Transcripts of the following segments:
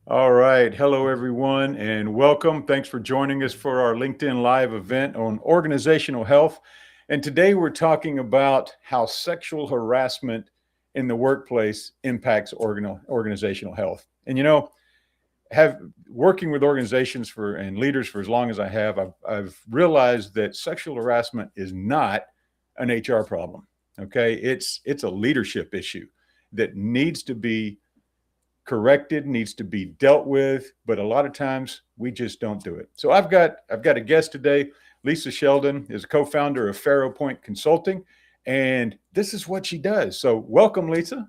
All right. Hello, everyone, and welcome. Thanks for joining us for our LinkedIn Live event on organizational health. And today we're talking about how sexual harassment in the workplace impacts organizational health. And have working with organizations for and leaders for as long as I have, I've realized that sexual harassment is not an HR problem. Okay, it's a leadership issue that needs to be corrected, needs to be dealt with, but a lot of times we just don't do it. So I've got a guest today. Lisa Sheldon is a co-founder of Faro Point Consulting, and this is what she does. So welcome, Lisa,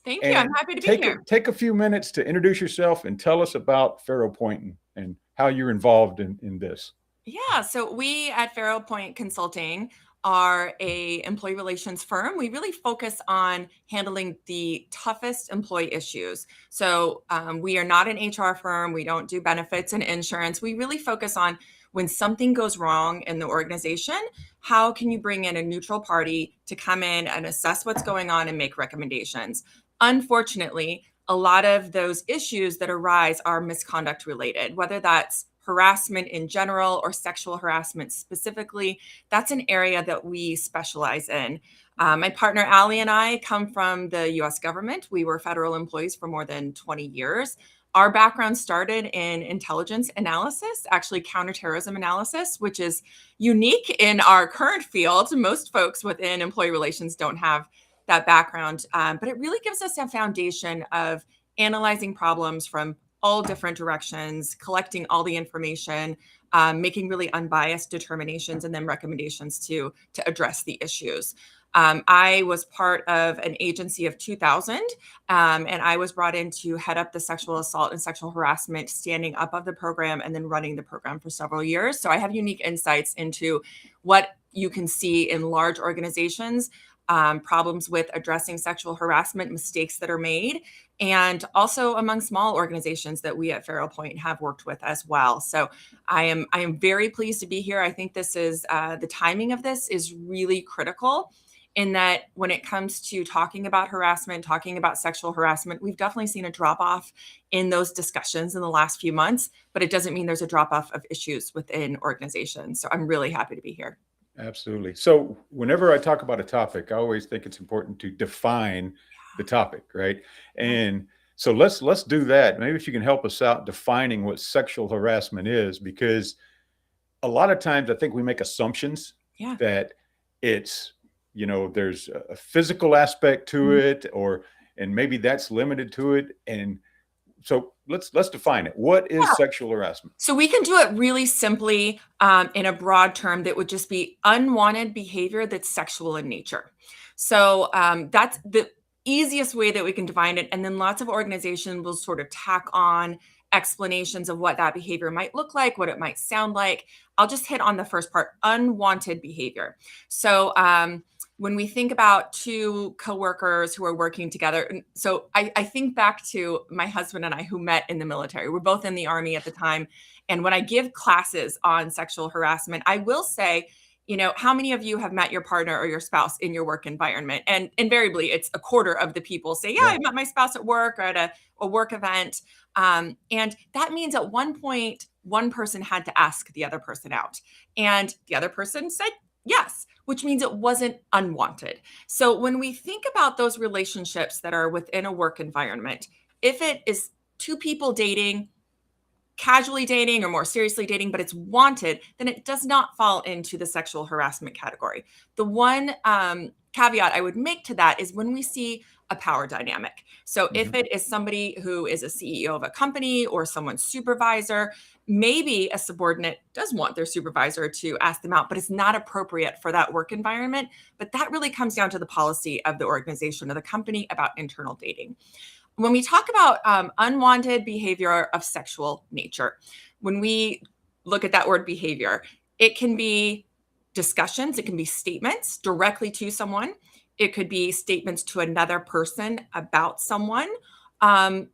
Thank you. I'm and happy to be take here. take a few minutes to introduce yourself and tell us about Faro Point and how you're involved in this. Yeah, so we at Faro Point Consulting are a employee relations firm. We really focus on handling the toughest employee issues. So we are not an HR firm. We don't do benefits and insurance. We really focus on when something goes wrong in the organization, how can you bring in a neutral party to come in and assess what's going on and make recommendations? Unfortunately, a lot of those issues that arise are misconduct related, whether that's harassment in general or sexual harassment specifically. That's an area that we specialize in. My partner Allie and I come from the US government. We were federal employees for more than 20 years. Our background started in intelligence analysis, actually counterterrorism analysis, which is unique in our current field. Most folks within employee relations don't have that background, but it really gives us a foundation of analyzing problems from all different directions, collecting all the information, making really unbiased determinations, and then recommendations to address the issues. I was part of an agency of 2000, and I was brought in to head up the sexual assault and sexual harassment standing up of the program and then running the program for several years. So I have unique insights into what you can see in large organizations, problems with addressing sexual harassment, mistakes that are made, and also among small organizations that we at Faro Point have worked with as well. So I am very pleased to be here. I think this is the timing of this is really critical in that when it comes to talking about harassment, talking about sexual harassment, we've definitely seen a drop off in those discussions in the last few months, but it doesn't mean there's a drop off of issues within organizations. So I'm really happy to be here. Absolutely. So whenever I talk about a topic, I always think it's important to define the topic, right? Yeah. And so let's do that. Maybe if you can help us out defining what sexual harassment is, because a lot of times I think we make assumptions Yeah. that it's, there's a physical aspect to Mhm. it, or and maybe that's limited to it. And so let's define it. What is sexual harassment? So we can do it really simply in a broad term that would just be unwanted behavior that's sexual in nature. So that's the easiest way that we can define it. And then lots of organizations will sort of tack on explanations of what that behavior might look like, what it might sound like. I'll just hit on the first part, unwanted behavior. So when we think about two coworkers who are working together, so I think back to my husband and I who met in the military. We're both in the Army at the time. And when I give classes on sexual harassment, I will say, how many of you have met your partner or your spouse in your work environment? And invariably, it's a quarter of the people say, yeah, Yeah. I met my spouse at work or at a work event. And that means at one point, one person had to ask the other person out. And the other person said yes, which means it wasn't unwanted. So when we think about those relationships that are within a work environment, if it is two people dating, casually dating or more seriously dating, but it's wanted, then it does not fall into the sexual harassment category. The one caveat I would make to that is when we see a power dynamic. So if Mhm. it is somebody who is a CEO of a company or someone's supervisor, maybe a subordinate does want their supervisor to ask them out, but it's not appropriate for that work environment. But that really comes down to the policy of the organization or the company about internal dating. When we talk about unwanted behavior of sexual nature, when we look at that word behavior, it can be discussions, it can be statements directly to someone, it could be statements to another person about someone. And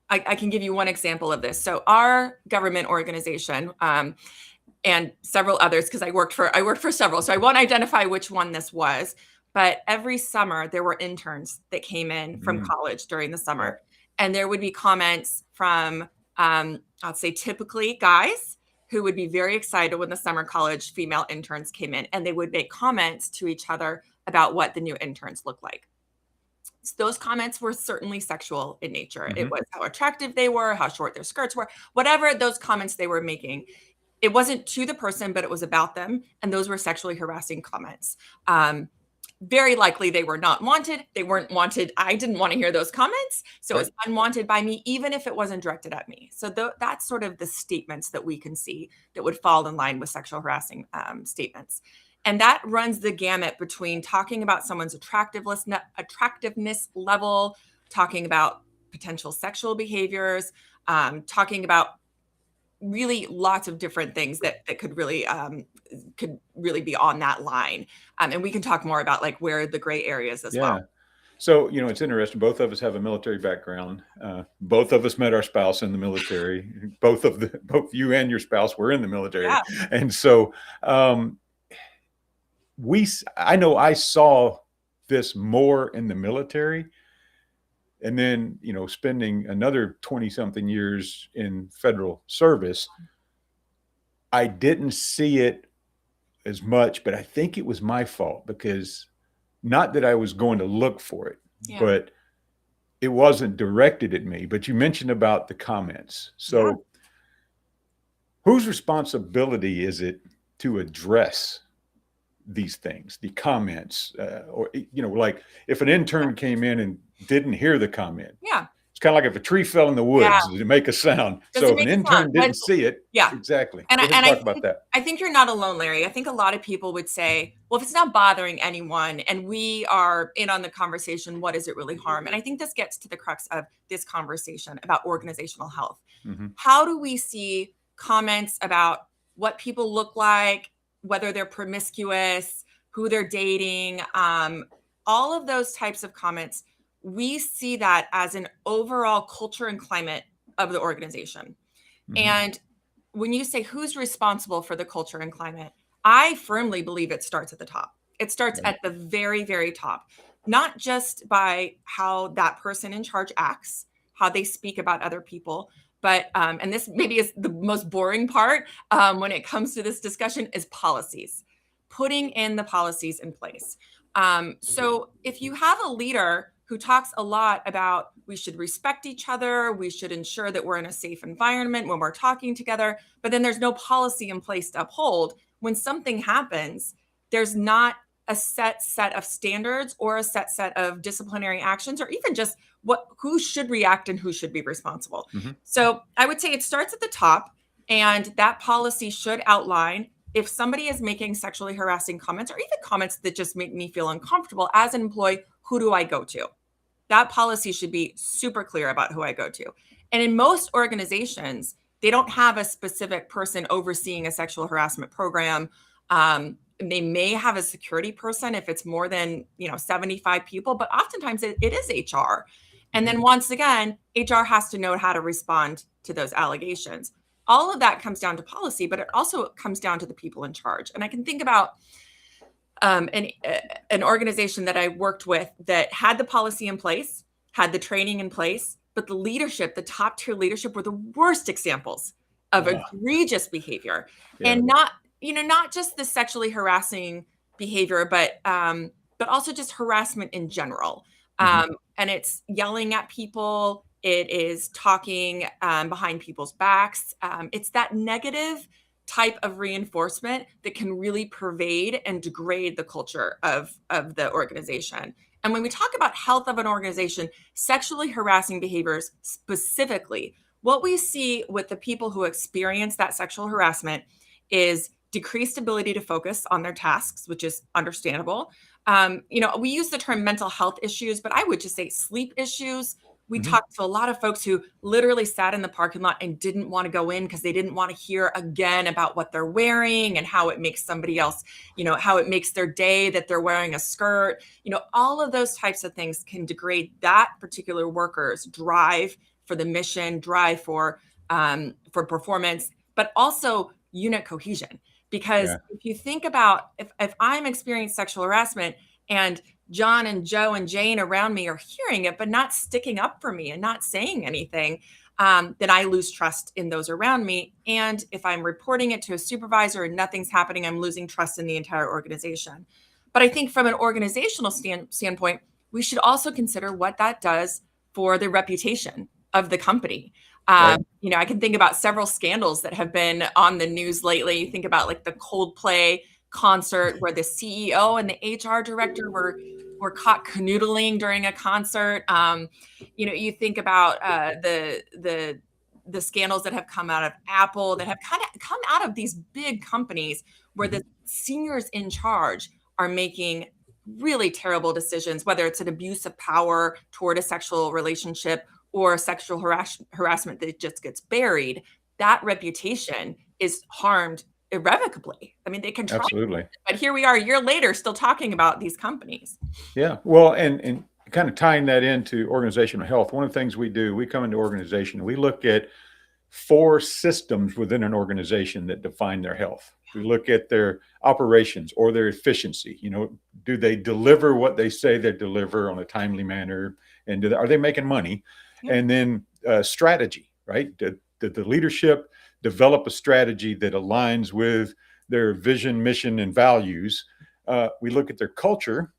I can give you one example of this. So our government organization, and several others, because I worked for several, so I won't identify which one this was. But every summer there were interns that came in from Mm. college during the Yeah. summer, And there would be comments from, I'd say typically guys who would be very excited when the summer college female interns came in, and they would make comments to each other about what the new interns look like. So those comments were certainly sexual in nature. It was how attractive they were, how short their skirts were, whatever those comments they were making. It wasn't to the person, but it was about them. And those were sexually harassing comments. Very likely they were not wanted. They weren't wanted. I didn't want to hear those comments. So it was unwanted by me, even if it wasn't directed at me. So that's sort of the statements that we can see that would fall in line with sexual harassing statements. And that runs the gamut between talking about someone's attractiveness level, talking about potential sexual behaviors, talking about really lots of different things that could really be on that line. And we can talk more about like where the gray areas as well. So, it's interesting. Both of us have a military background. Both of us met our spouse in the military. Both you and your spouse were in the military. Yeah. And so I know I saw this more in the military, and then, spending another 20 something years in federal service, I didn't see it as much, but I think it was my fault, because not that I was going to look for it, but it wasn't directed at me. But you mentioned about the comments. So whose responsibility is it to address these things, the comments, or, like if an intern came in and didn't hear the comment? It's kind of like if a tree fell in the woods to make a sound. So if an intern didn't see it, exactly. And talk about that. I think you're not alone, Larry. I think a lot of people would say, well, if it's not bothering anyone and we are in on the conversation, what does it really harm? And I think this gets to the crux of this conversation about organizational health. How do we see comments about what people look like, whether they're promiscuous, who they're dating, all of those types of comments? We see that as an overall culture and climate of the organization. And when you say who's responsible for the culture and climate, I firmly believe it starts at the top. It starts at the very, very top, not just by how that person in charge acts, how they speak about other people, but, and this maybe is the most boring part when it comes to this discussion, is policies, putting in the policies in place. So if you have a leader who talks a lot about we should respect each other, we should ensure that we're in a safe environment when we're talking together, but then there's no policy in place to uphold, when something happens, there's not a set of standards or a set of disciplinary actions, or even just who should react and who should be responsible. So I would say it starts at the top, and that policy should outline, if somebody is making sexually harassing comments, or even comments that just make me feel uncomfortable as an employee, who do I go to? That policy should be super clear about who I go to. And in most organizations, they don't have a specific person overseeing a sexual harassment program. They may have a security person if it's more than 75 people, but oftentimes it is HR. And then once again, HR has to know how to respond to those allegations. All of that comes down to policy, but it also comes down to the people in charge. And I can think about an organization that I worked with that had the policy in place, had the training in place, but the leadership, the top tier leadership, were the worst examples of egregious behavior. And not just the sexually harassing behavior, but also just harassment in general. And it's yelling at people. It is talking behind people's backs. It's that negative type of reinforcement that can really pervade and degrade the culture of the organization. And when we talk about health of an organization, sexually harassing behaviors specifically, what we see with the people who experience that sexual harassment is decreased ability to focus on their tasks, which is understandable. We use the term mental health issues, but I would just say sleep issues. We talked to a lot of folks who literally sat in the parking lot and didn't want to go in because they didn't want to hear again about what they're wearing and how it makes somebody else, how it makes their day that they're wearing a skirt. All of those types of things can degrade that particular worker's drive for the mission, drive for performance, but also unit cohesion. Because if you think about if I'm experiencing sexual harassment and John and Joe and Jane around me are hearing it, but not sticking up for me and not saying anything, then I lose trust in those around me. And if I'm reporting it to a supervisor and nothing's happening, I'm losing trust in the entire organization. But I think from an organizational standpoint, we should also consider what that does for the reputation of the company. Right. I can think about several scandals that have been on the news lately. Think about like the Coldplay concert where the CEO and the HR director were caught canoodling during a concert. You think about the scandals that have come out of Apple, that have kind of come out of these big companies where the seniors in charge are making really terrible decisions, whether it's an abuse of power toward a sexual relationship or sexual harassment that just gets buried. That reputation is harmed irrevocably. I mean, they can try, Absolutely. but here we are a year later still talking about these companies. Yeah. Well, and kind of tying that into organizational health, one of the things we do, we come into organization, we look at 4 systems within an organization that define their health. We look at their operations or their efficiency. Do they deliver what they say they deliver on a timely manner? And are they making money? Yeah. And then strategy, right? Did the leadership develop a strategy that aligns with their vision, mission, and values? We look at their culture.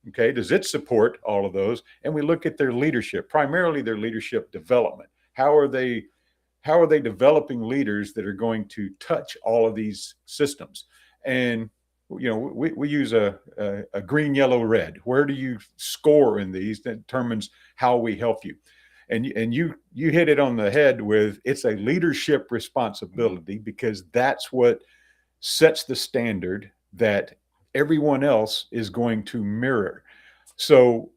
Okay, does it support all of those? And we look at their leadership, primarily their leadership development. How are they developing leaders that are going to touch all of these systems? And we use a green, yellow, red. Where do you score in these? That determines how we help you. And you hit it on the head with, it's a leadership responsibility, because that's what sets the standard that everyone else is going to mirror. So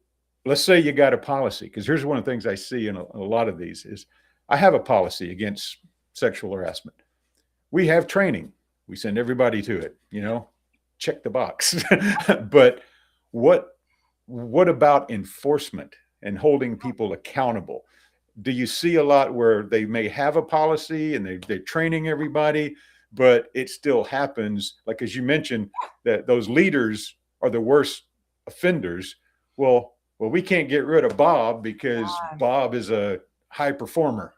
let's say you got a policy, because here's one of the things I see in a lot of these is, I have a policy against sexual harassment. We have training. We send everybody to it, check the box. But what about enforcement and holding people accountable? Do you see a lot where they may have a policy and they're training everybody, but it still happens, like as you mentioned, that those leaders are the worst offenders? Well, we can't get rid of Bob because Bob is a high performer.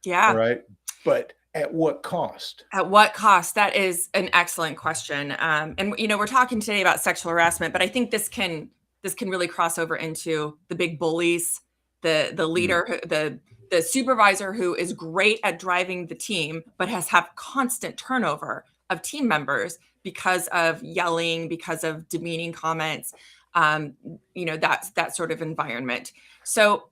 Yeah. All right. But at what cost? At what cost? That is an excellent question. And we're talking today about sexual harassment, but I think this can really cross over into the big bullies, the leader, the supervisor who is great at driving the team, but has constant turnover of team members because of yelling, because of demeaning comments, that sort of environment. So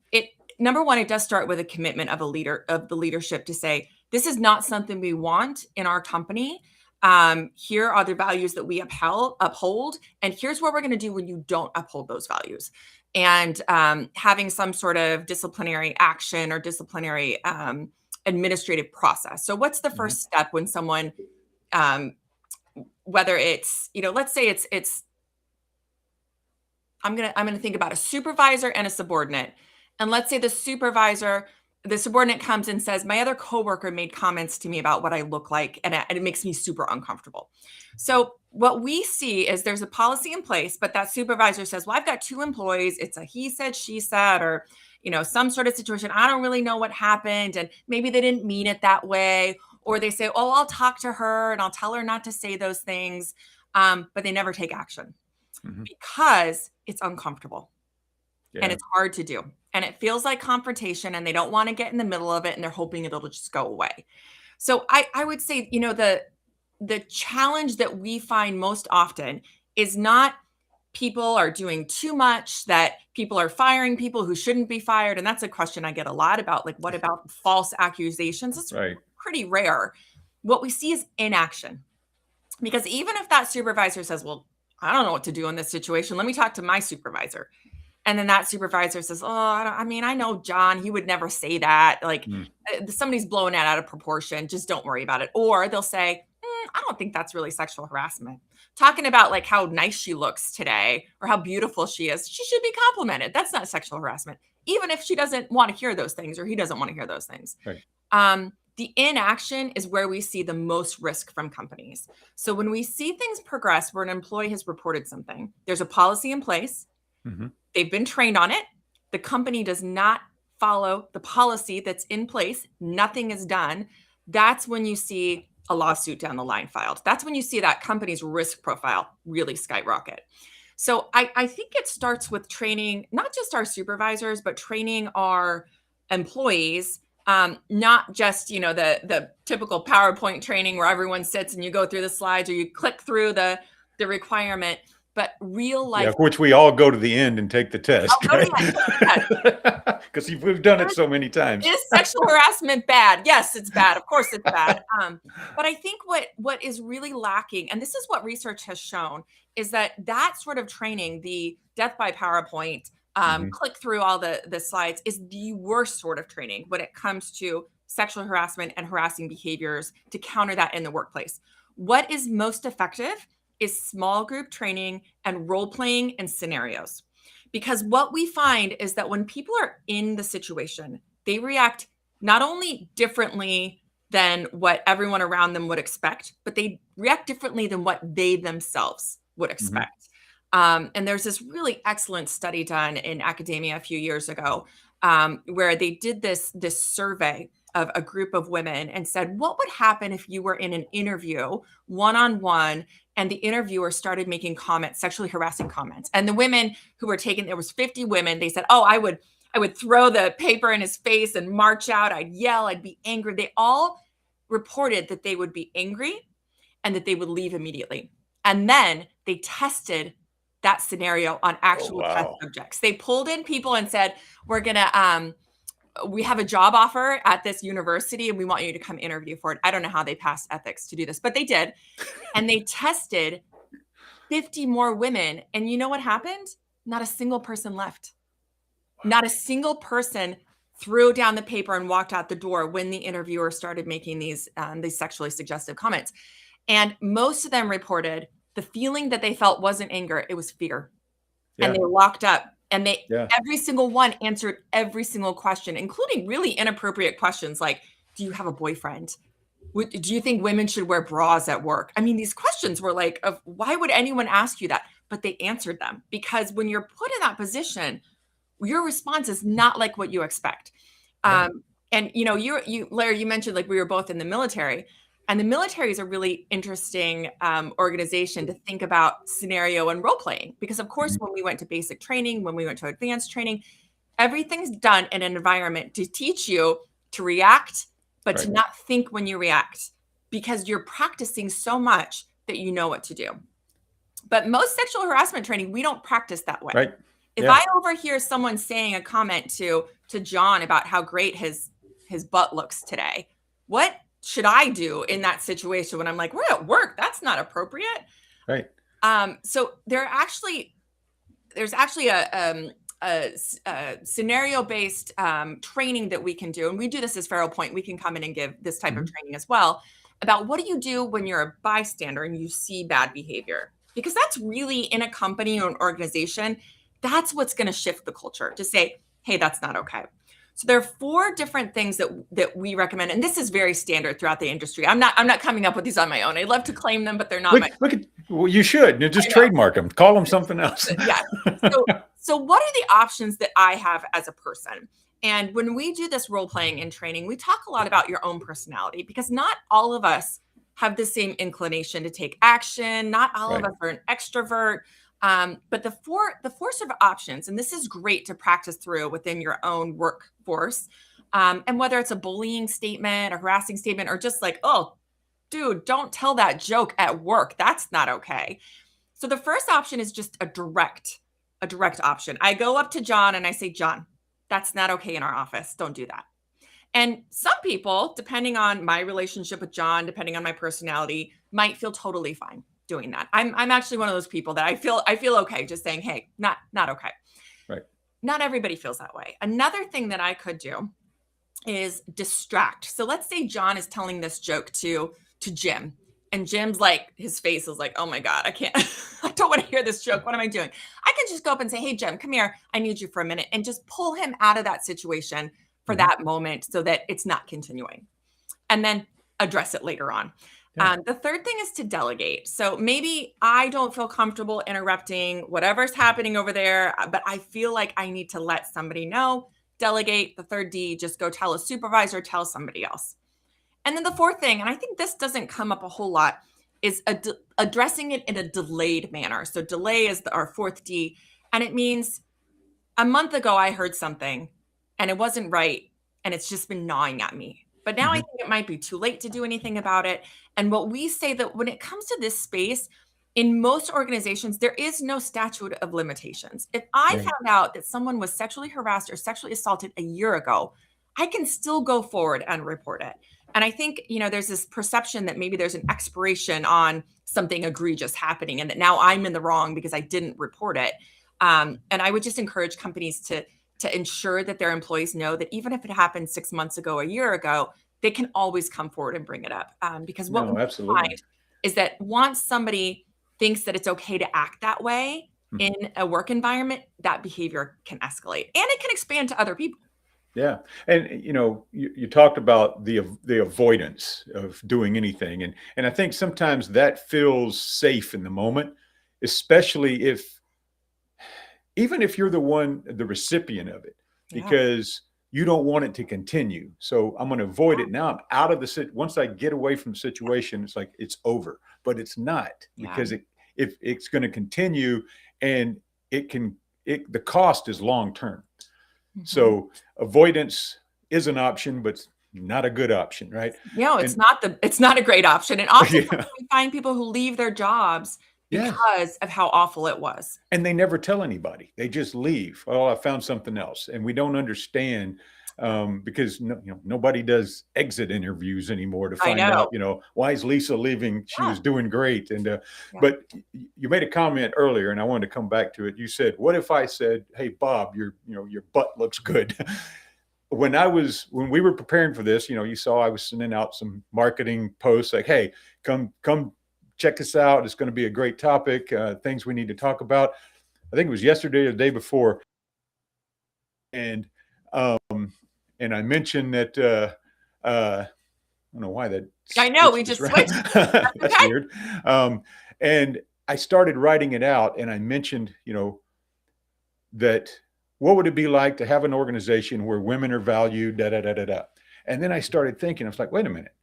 number one, it does start with a commitment of the leadership to say, this is not something we want in our company. Here are the values that we uphold, and here's what we're going to do when you don't uphold those values. And having some sort of disciplinary action or disciplinary administrative process. So what's the first step when someone, whether it's, let's say it's I'm gonna think about a supervisor and a subordinate. And let's say the subordinate comes and says, my other coworker made comments to me about what I look like, and it makes me super uncomfortable. So what we see is there's a policy in place, but that supervisor says, well, I've got 2 employees. It's a he said, she said, or, some sort of situation. I don't really know what happened. And maybe they didn't mean it that way. Or they say, oh, I'll talk to her and I'll tell her not to say those things. But they never take action because it's uncomfortable. Yeah. And it's hard to do. And it feels like confrontation, and they don't want to get in the middle of it, and they're hoping it'll just go away. So I would say, the challenge that we find most often is not people are doing too much, that people are firing people who shouldn't be fired. And that's a question I get a lot about, like, what about false accusations? It's pretty rare. What we see is inaction. Because even if that supervisor says, well, I don't know what to do in this situation, let me talk to my supervisor. And then that supervisor says, oh, I know John, he would never say that. Like somebody's blowing that out of proportion. Just don't worry about it. Or they'll say, I don't think that's really sexual harassment. Talking about like how nice she looks today or how beautiful she is. She should be complimented. That's not sexual harassment. Even if she doesn't want to hear those things or he doesn't want to hear those things. Right. The inaction is where we see the most risk from companies. So when we see things progress where an employee has reported something, there's a policy in place. Mhm. They've been trained on it. The company does not follow the policy that's in place. Nothing is done. That's when you see a lawsuit down the line filed. That's when you see that company's risk profile really skyrocket. So I think it starts with training, not just our supervisors, but training our employees. Not just the typical PowerPoint training where everyone sits and you go through the slides or you click through the requirement, but real Yeah, life. which we all go to the end and take the test, I'll go to right? that. Because we've done it so many times. Is sexual harassment bad? Yes, it's bad. Of course it's bad. But I think what is really lacking, and this is what research has shown, is that sort of training, the death by PowerPoint, Mhm. click through all the slides, is the worst sort of training when it comes to sexual harassment and harassing behaviors to counter that in the workplace. What is most effective is small group training and role playing and scenarios. Because what we find is that when people are in the situation, they react not only differently than what everyone around them would expect, but they react differently than what they themselves would Mhm. expect. And there's this really excellent study done in academia a few years ago, where they did this survey of a group of women and said, what would happen if you were in an interview one-on-one and the interviewer started making comments, sexually harassing comments? And the women who were taken, there was 50 women, they said, oh, I would throw the paper in his face and march out. I'd yell, I'd be angry. They all reported that they would be angry and that they would leave immediately. And then they tested that scenario on Oh, actual test wow. subjects. They pulled in people and said, we have a job offer at this university and we want you to come interview for it. I don't know how they passed ethics to do this, but they did. And they tested 50 more women. And you know what happened? Not a single person left. Not a single person threw down the paper and walked out the door when the interviewer started making these sexually suggestive comments. And most of them reported the feeling that they felt wasn't anger, it was fear. And Yeah. they locked up and Yeah. every single one answered every single question, including really inappropriate questions like, do you have a boyfriend? Do you think women should wear bras at work? I mean, these questions were like, why would anyone ask you that? But they answered them because when you're put in that position, your response is not like what you expect. Yeah. And Larry, you mentioned like we were both in the military, and the military is a really interesting organization to think about scenario and role playing. Because of course, Mhm. when we went to basic training, when we went to advanced training, everything's done in an environment to teach you to react, but to Right. not think when you react, because you're practicing so much that you know what to do. But most sexual harassment training, we don't practice that way. Right. If Yeah. I overhear someone saying a comment to John about how great his butt looks today, what should I do in that situation when I'm like, we're at work? That's not appropriate. Right. So there's actually a scenario-based training that we can do, and we do this as Farrell Point. We can come in and give this type of Mhm. training as well about what do you do when you're a bystander and you see bad behavior, because that's really in a company or an organization, that's what's going to shift the culture to say, hey, that's not okay. So there are 4 different things that we recommend, and this is very standard throughout the industry. I'm not coming up with these on my own. I'd love to claim them, but they're not my. Look at, well, you should. I Just know. trademark them. Call them something else. Yeah. So what are the options that I have as a person? And when we do this role playing and training, we talk a lot about your own personality, because not all of us have the same inclination to take action. Not all of Right. us are an extrovert. But the four sort of options, and this is great to practice through within your own workforce. And whether it's a bullying statement, a harassing statement, or just like, oh, dude, don't tell that joke at work. That's not okay. So the first option is just a direct option. I go up to John and I say, John, that's not okay in our office. Don't do that. And some people, depending on my relationship with John, depending on my personality, might feel totally fine doing that. I'm actually one of those people that I feel okay just saying, hey, not okay. Right. Not everybody feels that way. Another thing that I could do is distract. So let's say John is telling this joke to Jim, and Jim's like, his face is like, oh my God, I can't, I don't want to hear this joke. What am I doing? I can just go up and say, hey, Jim, come here. I need you for a minute, and just pull him out of that situation for Mhm. that moment so that it's not continuing, and then address it later on. Yeah. The third thing is to delegate. So maybe I don't feel comfortable interrupting whatever's happening over there, but I feel like I need to let somebody know. Delegate. The third D, just go tell a supervisor, tell somebody else. And then the fourth thing, and I think this doesn't come up a whole lot, is addressing it in a delayed manner. So delay is our fourth D, and it means a month ago I heard something and it wasn't right, and it's just been gnawing at me. But now I Hmm. think it might be too late to do anything about it. And what we say that when it comes to this space, in most organizations, there is no statute of limitations. If I Right. found out that someone was sexually harassed or sexually assaulted a year ago, I can still go forward and report it. And I think, there's this perception that maybe there's an expiration on something egregious happening and that now I'm in the wrong because I didn't report it. And I would just encourage companies to ensure that their employees know that even if it happened 6 months ago, a year ago, they can always come forward and bring it up. Because what we No, absolutely. find is that once somebody thinks that it's okay to act that way Mhm. in a work environment, that behavior can escalate and it can expand to other people. Yeah. And you talked about the avoidance of doing anything. And I think sometimes that feels safe in the moment, especially even if you're the recipient of it, Yeah. because you don't want it to continue. So I'm going to avoid it now. I'm out of once I get away from the situation, it's like it's over. But it's not, Yeah. because if it's going to continue, and the cost is long term. Mhm. So avoidance is an option, but not a good option, right? No, And it's not a great option. And oftentimes yeah, we find people who leave their jobs yes. because of how awful it was. And they never tell anybody. They just leave. Oh, I found something else, and we don't understand, because nobody does exit interviews anymore to I find out, know. why is Lisa leaving? She Yeah. was doing great, and Yeah. but you made a comment earlier, and I wanted to come back to it. You said, "What if I said, hey, Bob, your butt looks good." When we were preparing for this, you saw I was sending out some marketing posts like, "Hey, come check this out. It's going to be a great topic. Things we need to talk about." I think it was yesterday or the day before, and um, and I mentioned that I don't know why that I know, we switched this just around. switched. That's That's okay. weird. And I started writing it out, and I mentioned, that what would it be like to have an organization where women are valued, da da da da da. And then I started thinking, I was like, wait a minute,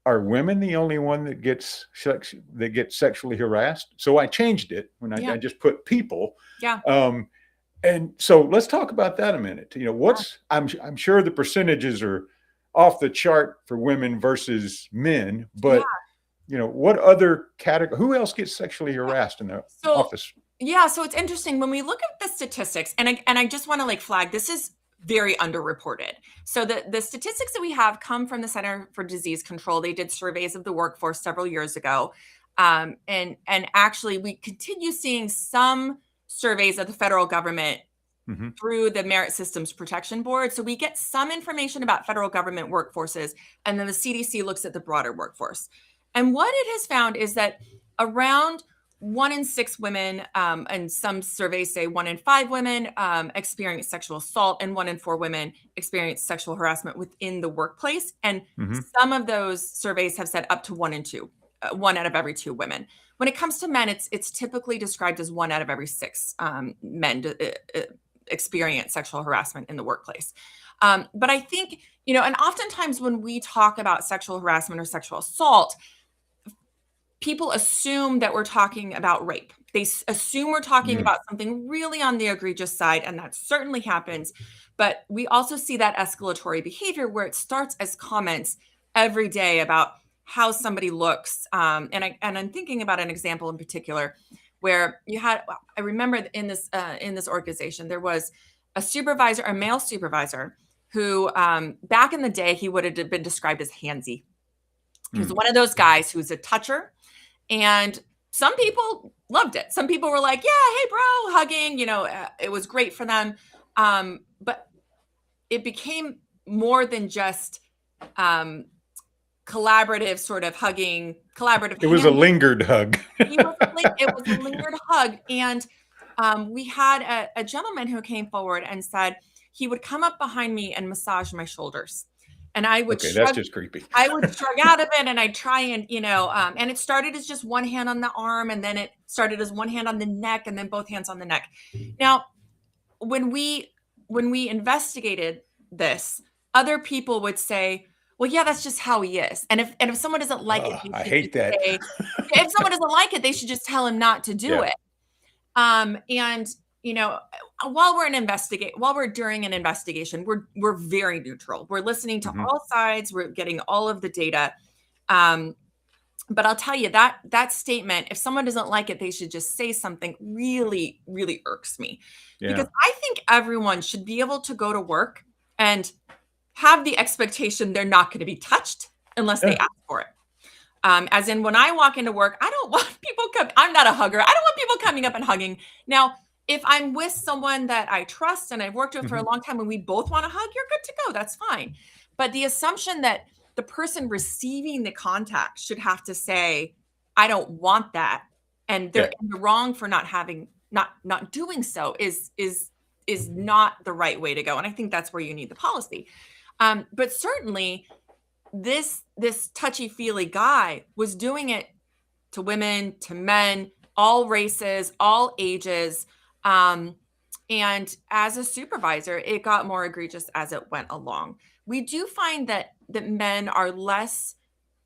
are women the only one that gets sexually harassed? So I changed it when Yeah. I just put people. Yeah. Um, and so let's talk about that a minute. Yeah. I'm sure the percentages are off the chart for women versus men, Yeah. but what other category? Who else gets sexually harassed in the So, office? yeah, so it's interesting when we look at the statistics, and I just want to flag this is very underreported. So the statistics that we have come from the Center for Disease Control. They did surveys of the workforce several years ago, and actually we continue seeing some surveys of the federal government Hmm. through the Merit Systems Protection Board. So we get some information about federal government workforces, and then the CDC looks at the broader workforce. And what it has found is that around 1 in 6 women, and some surveys say 1 in 5 women experience sexual assault, and 1 in 4 women experience sexual harassment within the workplace. And Hmm. some of those surveys have said up to 1 in 2, 1 out of every 2 women. When it comes to men, it's typically described as 1 out of every 6 men experience sexual harassment in the workplace. But I think, and oftentimes when we talk about sexual harassment or sexual assault, people assume that we're talking about rape. They assume we're talking Yeah. about something really on the egregious side, and that certainly happens. But we also see that escalatory behavior where it starts as comments every day about how somebody looks. And I'm thinking about an example in particular where I remember in this organization there was a supervisor, a male supervisor, who back in the day he would have been described as handsy. He was Mm. one of those guys who's a toucher, and some people loved it. Some people were like, "Yeah, hey, bro," hugging. It was great for them. But it became more than just um, collaborative, sort of hugging, collaborative It was a hand. lingered hug. It was a lingered hug, and we had a gentleman who came forward and said he would come up behind me and massage my shoulders. And I would Okay, that's shrug just creepy. I would shrug out of it, and I'd try and, and it started as just one hand on the arm, and then it started as one hand on the neck, and then both hands on the neck. Now, when we investigated this, other people would say, well, yeah, that's just how he is. And if someone doesn't like it, they I should hate just that. say, if someone doesn't like it, they should just tell him not to do Yeah. it. And while we're during an investigation, we're very neutral. We're listening to Mhm. all sides. We're getting all of the data. Um, but I'll tell you that statement, if someone doesn't like it, they should just say something, really, really irks me. Because Yeah. I think everyone should be able to go to work and have the expectation they're not going to be touched unless they Yeah. ask for it. As in, when I walk into work, I don't want people I'm not a hugger. I don't want people coming up and hugging. Now, if I'm with someone that I trust and I've worked with for a Mhm. long time and we both want to hug, you're good to go. That's fine. But the assumption that the person receiving the contact should have to say, I don't want that, and they're Yeah. in the wrong for not doing so is not the right way to go. And I think that's where you need the policy. But certainly this touchy-feely guy was doing it to women, to men, all races, all ages. And as a supervisor, it got more egregious as it went along. We do find that men are less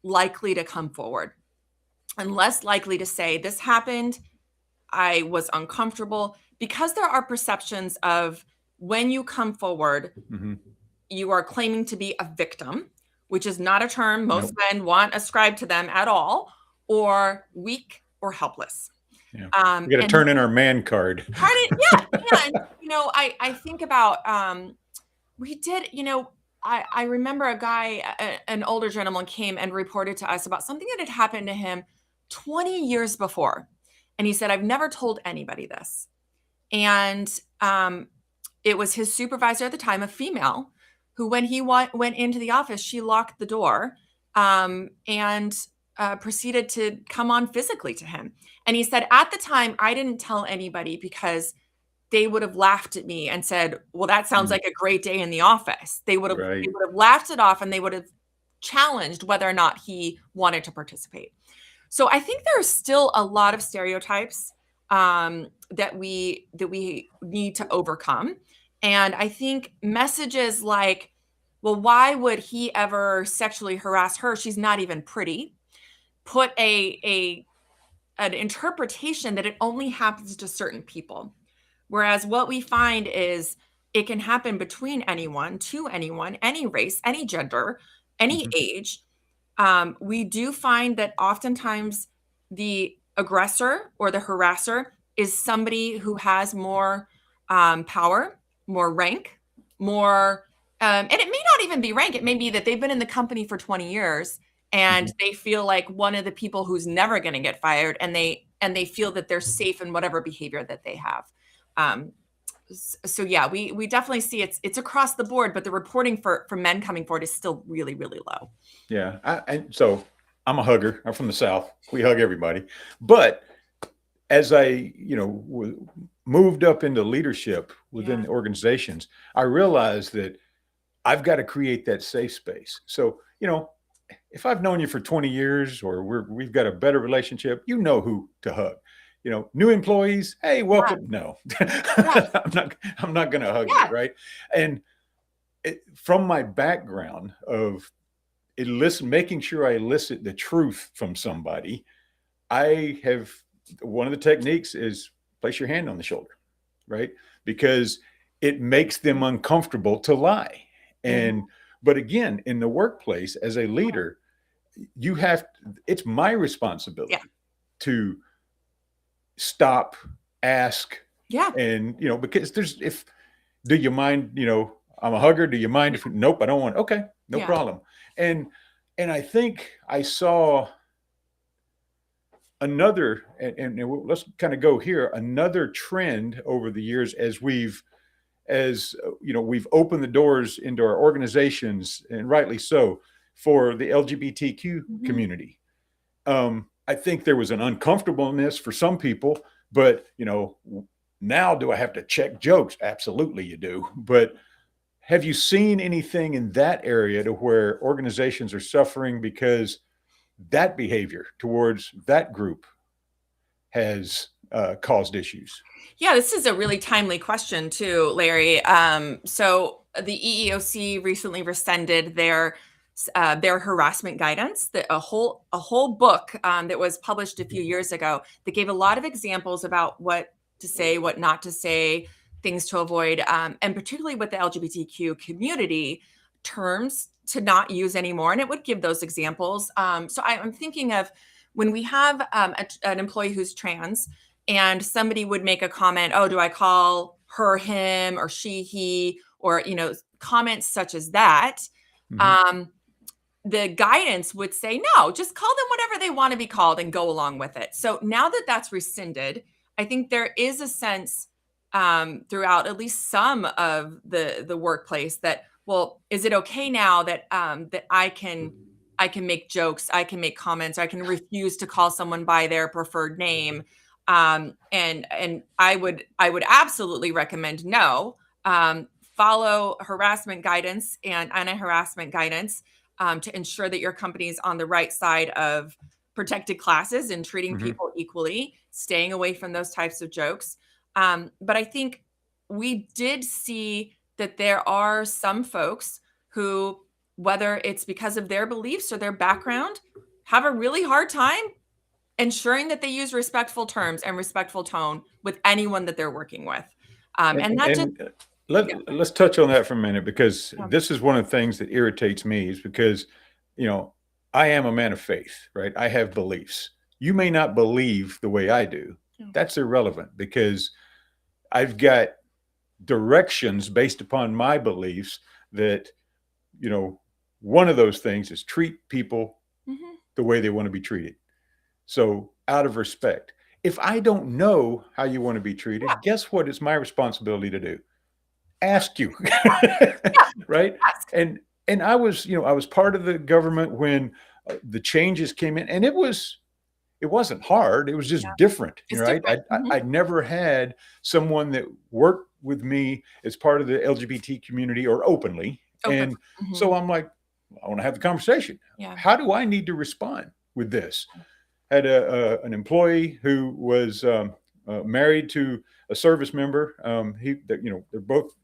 likely to come forward and less likely to say, this happened, I was uncomfortable, because there are perceptions of, when you come forward, Mhm. you are claiming to be a victim, which is not a term most Nope. men want ascribed to them at all, or weak or helpless. Yeah. We got to And turn in our man card. yeah, and I think about we did, I remember a guy, an older gentleman came and reported to us about something that had happened to him 20 years before. And he said, I've never told anybody this. And it was his supervisor at the time, a female, who, when he went into the office, she locked the door and proceeded to come on physically to him. And he said, at the time, I didn't tell anybody because they would have laughed at me and said, well, that sounds Mm. like a great day in the office. They would Right. have laughed it off, and they would have challenged whether or not he wanted to participate. So I think there are still a lot of stereotypes that we need to overcome. And I think messages like, well, why would he ever sexually harass her? She's not even pretty. Put an interpretation that it only happens to certain people. Whereas what we find is it can happen between anyone, to anyone, any race, any gender, any Mhm. age. We do find that oftentimes the aggressor or the harasser is somebody who has more power, more rank, more, and it may not even be rank. It may be that they've been in the company for 20 years and Mhm. they feel like one of the people who's never going to get fired, and they feel that they're safe in whatever behavior that they have. Um, so yeah, we definitely see it's across the board, but the reporting for men coming forward is still really, really low. Yeah. And so I'm a hugger. I'm from the South. We hug everybody. But as I, moved up into leadership within Yeah. the organizations, I realized that I've got to create that safe space. So, if I've known you for 20 years or we've got a better relationship, you know who to hug. New employees, hey, Yeah. welcome. No, Yeah. I'm not going to hug you, Yeah. right? And from my background of making sure I elicit the truth from somebody, I have one of the techniques is place your hand on the shoulder, right? Because it makes them uncomfortable to lie. And Mhm. but again, in the workplace as a leader, it's my Yeah. responsibility to stop, ask, Yeah. and because do you mind, I'm a hugger. Do you mind if nope, I don't want okay, no Yeah. problem. And I think I saw another, let's kind of go here, another trend over the years as we've opened the doors into our organizations, and rightly so, for the LGBTQ Mhm. community. I think there was an uncomfortableness for some people, but now do I have to check jokes? Absolutely, you do. But have you seen anything in that area to where organizations are suffering because that behavior towards that group has caused issues? Yeah, this is a really timely question too, Larry. So the EEOC recently rescinded their harassment guidance, a whole book that was published a few years ago that gave a lot of examples about what to say, what not to say, things to avoid, and particularly with the LGBTQ community, terms to not use anymore. And it would give those examples. I'm thinking of when we have an employee who's trans and somebody would make a comment, oh, do I call her him or she he, or comments such as that. Mm-hmm. The guidance would say no, just call them whatever they want to be called and go along with it. So now that that's rescinded, I think there is a sense throughout at least some of the workplace that, well, is it okay now that that I can make jokes, I can make comments, I can refuse to call someone by their preferred name. And I would absolutely recommend no. Follow harassment guidance and anti-harassment guidance to ensure that your company is on the right side of protected classes and treating Mm-hmm. people equally, staying away from those types of jokes. But I think we did see that there are some folks who, whether it's because of their beliefs or their background, have a really hard time ensuring that they use respectful terms and respectful tone with anyone that they're working with. And that just, Let's touch on that for a minute, because yeah. this is one of the things that irritates me, is because, I am a man of faith, right? I have beliefs. You may not believe the way I do. Yeah. That's irrelevant, because I've got directions based upon my beliefs that, one of those things is treat people Mm-hmm. the way they want to be treated. So, out of respect. If I don't know how you want to be treated, Yeah. guess what? It's my responsibility to do. Ask you. Yeah. Right. Ask. And I was part of the government when the changes came in, and it wasn't hard. It was just different. It's Right. different. I never had someone that worked with me as part of the LGBT community or openly. And so I'm like, I want to have the conversation. Yeah. How do I need to respond with this? Had an employee who was married to a service member. They're both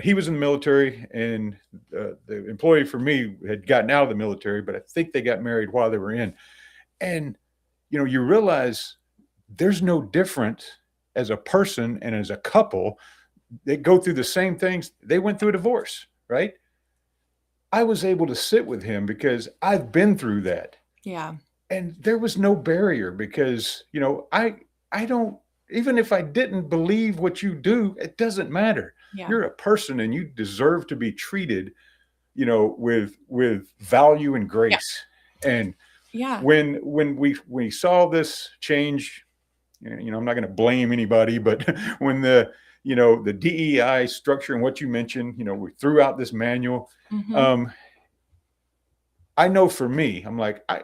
he was in the military, and the employee for me had gotten out of the military, but I think they got married while they were in. And you realize there's no difference as a person and as a couple. They go through the same things. They went through a divorce, right? I was able to sit with him because I've been through that. Yeah. And there was no barrier, because, I don't, even if I didn't believe what you do, it doesn't matter. Yeah. You're a person and you deserve to be treated, with value and grace. Yeah. And when we saw this change, I'm not going to blame anybody, but when the DEI structure and what you mentioned, we threw out this manual. Mm-hmm. I know for me, I'm like, I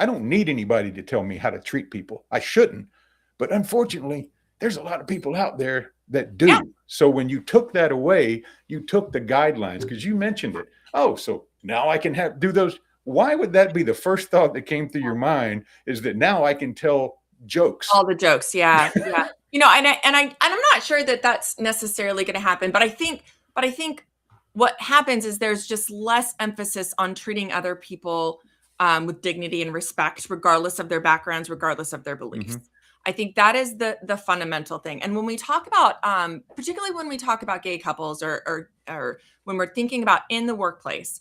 don't need anybody to tell me how to treat people. I shouldn't. But unfortunately, there's a lot of people out there that do. Yeah. So when you took that away, you took the guidelines, because you mentioned it. Oh, so now I can do those. Why would that be the first thought that came through your mind, is that now I can tell jokes? All the jokes. Yeah. Yeah. And I'm not sure that that's necessarily going to happen, but I think what happens is there's just less emphasis on treating other people with dignity and respect, regardless of their backgrounds, regardless of their beliefs. Mm-hmm. I think that is the fundamental thing. And when we talk about, particularly when we talk about gay couples or when we're thinking about in the workplace,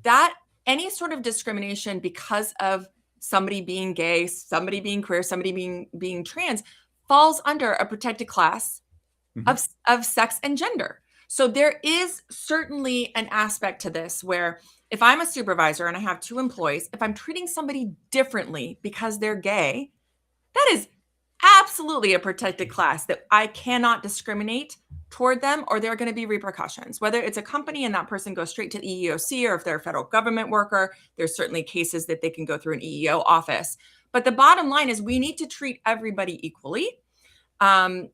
that any sort of discrimination because of somebody being gay, somebody being queer, somebody being trans falls under a protected class mm-hmm. of sex and gender. So there is certainly an aspect to this where if I'm a supervisor and I have two employees, if I'm treating somebody differently because they're gay, that is absolutely a protected class that I cannot discriminate toward them, or there are going to be repercussions. Whether it's a company and that person goes straight to the EEOC, or if they're a federal government worker, there's certainly cases that they can go through an EEO office. But the bottom line is we need to treat everybody equally. And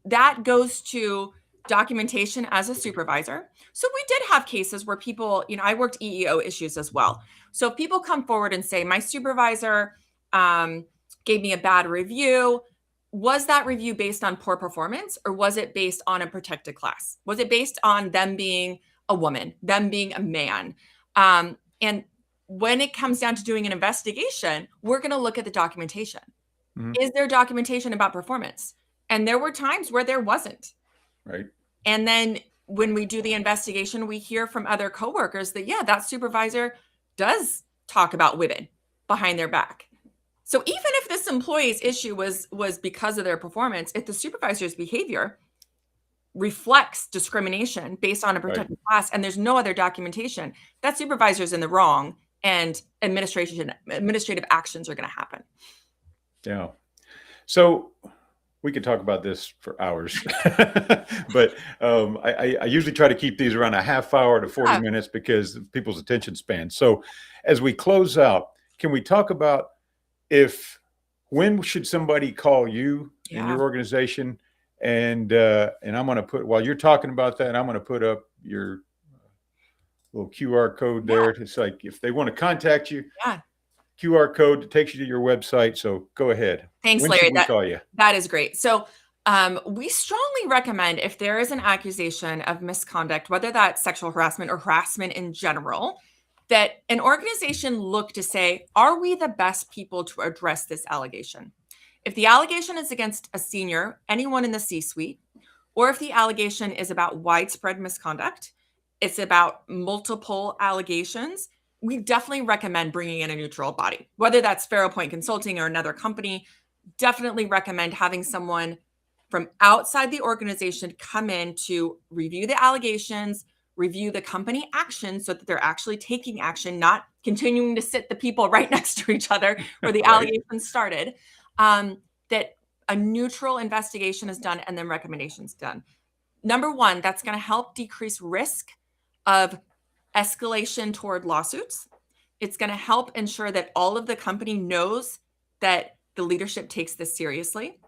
that goes to documentation as a supervisor. So we did have cases where people, I worked EEO issues as well. So if people come forward and say, my supervisor gave me a bad review, was that review based on poor performance, or was it based on a protected class? Was it based on them being a woman, them being a man? And when it comes down to doing an investigation, we're going to look at the documentation. Mhm. Is there documentation about performance? And there were times where there wasn't. Right. And then when we do the investigation, we hear from other coworkers that, yeah, that supervisor does talk about women behind their back. So even if this employee's issue was because of their performance, if the supervisor's behavior reflects discrimination based on a protected class and there's no other documentation, that supervisor's in the wrong, and administrative actions are going to happen. Yeah. So we could talk about this for hours, but I usually try to keep these around a half hour to 40 minutes because of people's attention span. So as we close out, can we talk about when should somebody call you in your organization? And I'm going to put, while you're talking about that, I'm going to put up your little QR code there. It's like, if they want to contact you, QR code that takes you to your website. So go ahead. Thanks, when Larry. Should we call you? That is great. So we strongly recommend, if there is an accusation of misconduct, whether that's sexual harassment or harassment in general, that an organization look to say, are we the best people to address this allegation? If the allegation is against a senior, anyone in the C-suite, or if the allegation is about widespread misconduct, it's about multiple allegations, we definitely recommend bringing in a neutral body, whether that's Faro Point Consulting or another company. Definitely recommend having someone from outside the organization come in to review the allegations, review the company action so that they're actually taking action, not continuing to sit the people right next to each other where the allegations started. That a neutral investigation is done and then recommendations done. Number one, that's going to help decrease risk of escalation toward lawsuits. It's going to help ensure that all of the company knows that the leadership takes this seriously.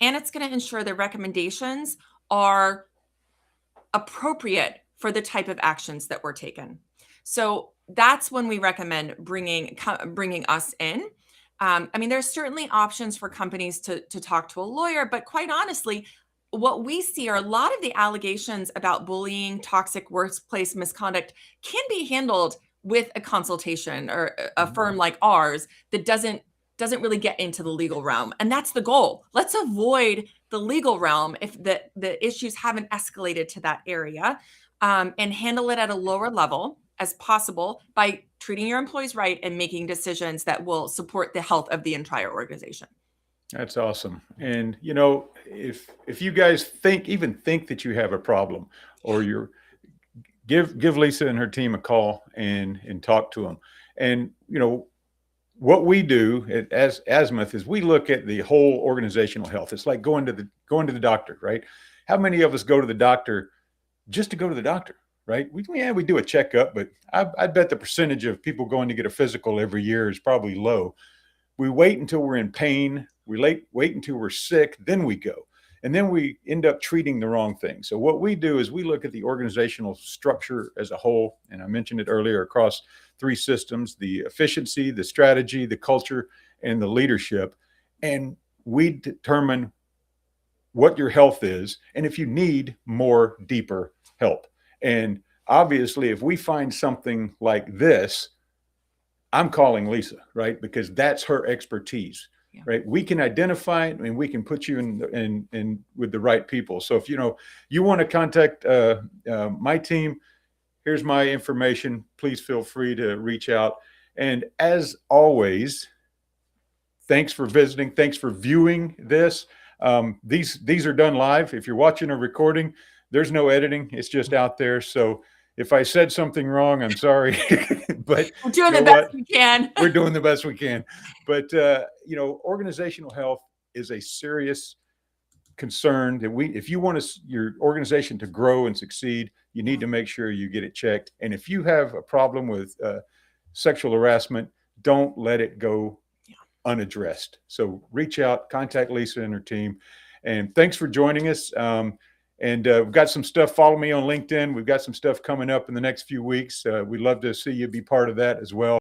And it's going to ensure the recommendations are appropriate for the type of actions that were taken. So that's when we recommend bringing us in. There's certainly options for companies to talk to a lawyer, but quite honestly, what we see are a lot of the allegations about bullying, toxic workplace misconduct can be handled with a consultation, or a firm like ours that doesn't really get into the legal realm. And that's the goal. Let's avoid the legal realm if the issues haven't escalated to that area, and handle it at a lower level as possible by treating your employees right and making decisions that will support the health of the entire organization. That's awesome. And if you guys think that you have a problem, or give Lisa and her team a call and talk to them. And what we do as Azimuth is we look at the whole organizational health. It's like going to the doctor, right? How many of us go to the doctor just to go to the doctor, right? We do a checkup, but I bet the percentage of people going to get a physical every year is probably low. We wait until we're in pain. We wait until we're sick, then we go. And then we end up treating the wrong thing. So what we do is we look at the organizational structure as a whole. And I mentioned it earlier, across 3 systems: the efficiency, the strategy, the culture, and the leadership. And we determine what your health is and if you need more deeper help. And obviously, if we find something like this, I'm calling Lisa, right? Because that's her expertise. Right. We can identify it and we can put you in with the right people. So if you want to contact my team, here's my information. Please feel free to reach out. And as always, thanks for visiting. Thanks for viewing this. These are done live. If you're watching a recording, there's no editing. It's just out there. So if I said something wrong, I'm sorry, but we're doing the best we can. We're doing the best we can. But, organizational health is a serious concern that if you want your organization to grow and succeed, you need to make sure you get it checked. And if you have a problem with sexual harassment, don't let it go unaddressed. So reach out, contact Lisa and her team. And thanks for joining us. And we've got some stuff. Follow me on LinkedIn. We've got some stuff coming up in the next few weeks. We'd love to see you be part of that as well.